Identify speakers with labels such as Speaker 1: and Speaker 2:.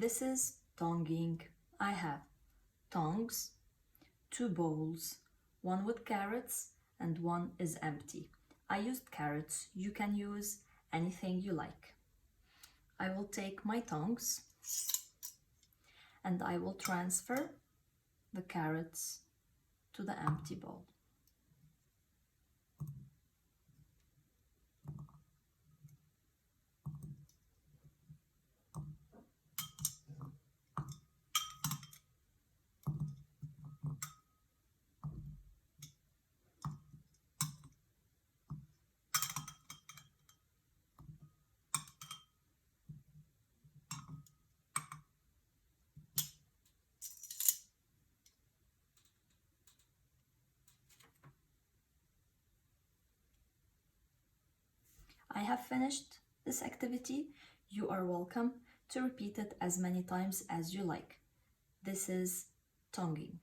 Speaker 1: This is tonging. I have tongs, 2 bowls, one with carrots and one is empty. I used carrots. You can use anything you like. I will take my tongs and I will transfer the carrots to the empty bowl. I have finished this activity. You are welcome to repeat it as many times as you like. This is tonging.